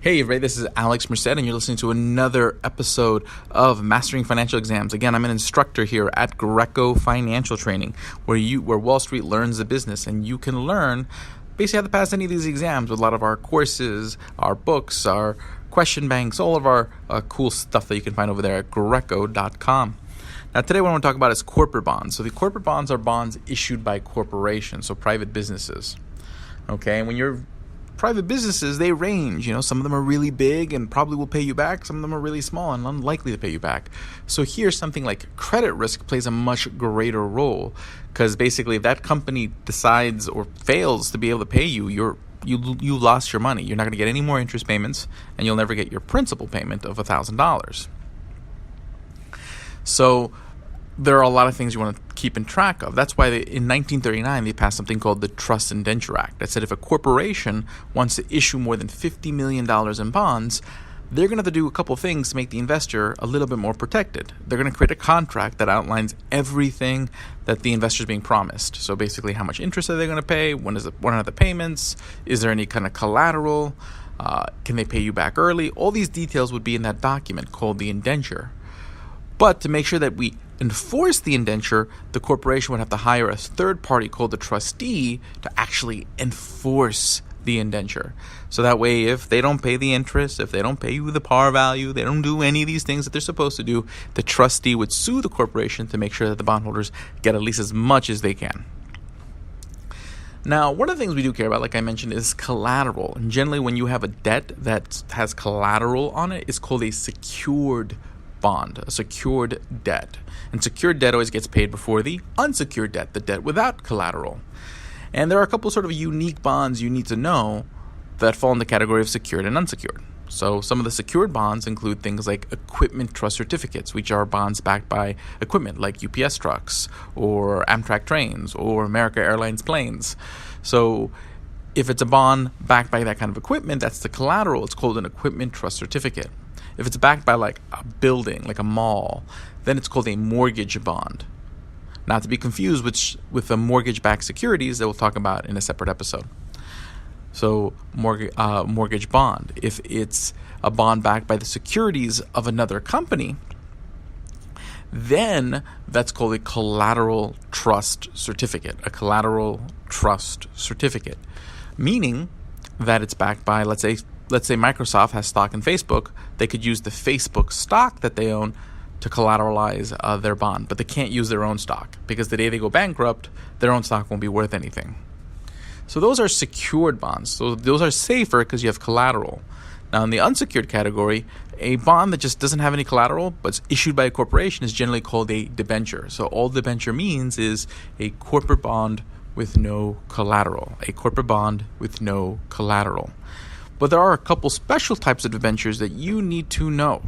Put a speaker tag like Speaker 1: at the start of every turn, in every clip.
Speaker 1: Hey everybody, this is Alex Merced and you're listening to another episode of Mastering Financial Exams. Again, I'm an instructor here at Greco Financial Training, where Wall Street learns the business, and you can learn basically how to pass any of these exams with a lot of our courses, our books, our question banks, all of our cool stuff that you can find over there at greco.com. Now today what I want to talk about is corporate bonds. So the corporate bonds are bonds issued by corporations, so private businesses. Okay, and when you're private businesses, they range. Some of them are really big and probably will pay you back. Some of them are really small and unlikely to pay you back. So here, something like credit risk plays a much greater role, because basically if that company decides or fails to be able to pay you, you lost your money. You're not going to get any more interest payments, and you'll never get your principal payment of $1,000. So there are a lot of things you want to keep in track of. That's why in 1939 they passed something called the Trust Indenture Act that said if a corporation wants to issue more than $50 million in bonds, they're going to have to do a couple of things to make the investor a little bit more protected. They're going to create a contract that outlines everything that the investor is being promised. So basically, how much interest are they going to pay? When are the payments? Is there any kind of collateral? Can they pay you back early? All these details would be in that document called the indenture. But to make sure that we enforce the indenture, the corporation would have to hire a third party called the trustee to actually enforce the indenture. So that way, if they don't pay the interest, if they don't pay you the par value, they don't do any of these things that they're supposed to do, the trustee would sue the corporation to make sure that the bondholders get at least as much as they can. Now, one of the things we do care about, like I mentioned, is collateral. And generally, when you have a debt that has collateral on it, it's called a secured bond, a secured debt. And secured debt always gets paid before the unsecured debt, the debt without collateral. And there are a couple sort of unique bonds you need to know that fall in the category of secured and unsecured. So some of the secured bonds include things like equipment trust certificates, which are bonds backed by equipment like UPS trucks or Amtrak trains or America Airlines planes. So if it's a bond backed by that kind of equipment, that's the collateral. It's called an equipment trust certificate. If it's backed by like a building, like a mall, then it's called a mortgage bond. Not to be confused with the mortgage-backed securities that we'll talk about in a separate episode. So mortgage bond. If it's a bond backed by the securities of another company, then that's called a collateral trust certificate. A collateral trust certificate, meaning that it's backed by, let's say Microsoft has stock in Facebook, they could use the Facebook stock that they own to collateralize their bond, but they can't use their own stock because the day they go bankrupt, their own stock won't be worth anything. So those are secured bonds. So those are safer because you have collateral. Now in the unsecured category, a bond that just doesn't have any collateral but is issued by a corporation is generally called a debenture. So all debenture means is a corporate bond with no collateral. A corporate bond with no collateral. But there are a couple special types of debentures that you need to know,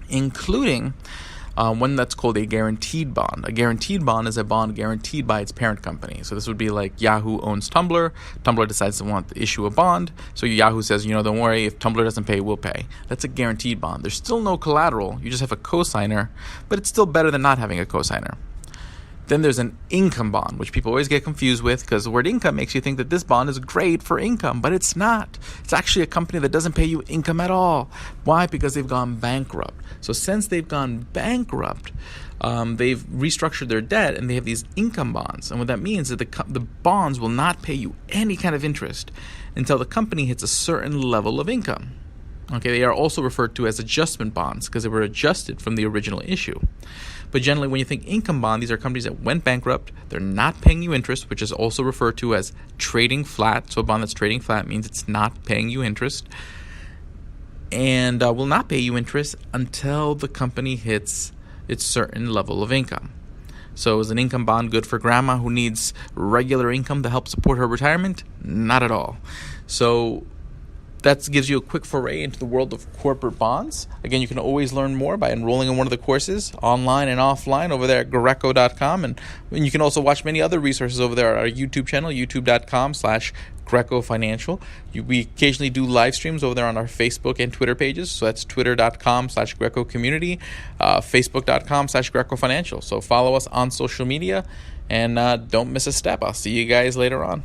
Speaker 1: including one that's called a guaranteed bond. A guaranteed bond is a bond guaranteed by its parent company. So this would be like Yahoo owns Tumblr. Tumblr decides to want to issue a bond. So Yahoo says, don't worry, if Tumblr doesn't pay, we'll pay. That's a guaranteed bond. There's still no collateral. You just have a cosigner, but it's still better than not having a cosigner. Then there's an income bond, which people always get confused with because the word income makes you think that this bond is great for income, but it's not. It's actually a company that doesn't pay you income at all. Why? Because they've gone bankrupt. So since they've gone bankrupt, they've restructured their debt and they have these income bonds. And what that means is that the bonds will not pay you any kind of interest until the company hits a certain level of income. Okay, they are also referred to as adjustment bonds because they were adjusted from the original issue. But generally, when you think income bond, these are companies that went bankrupt. They're not paying you interest, which is also referred to as trading flat. So a bond that's trading flat means it's not paying you interest and will not pay you interest until the company hits its certain level of income. So is an income bond good for grandma who needs regular income to help support her retirement? Not at all. So that gives you a quick foray into the world of corporate bonds. Again, you can always learn more by enrolling in one of the courses, online and offline, over there at greco.com. And you can also watch many other resources over there at our YouTube channel, youtube.com/Greco Financial. We occasionally do live streams over there on our Facebook and Twitter pages. So that's twitter.com/Greco Community, facebook.com/Greco Financial. So follow us on social media and don't miss a step. I'll see you guys later on.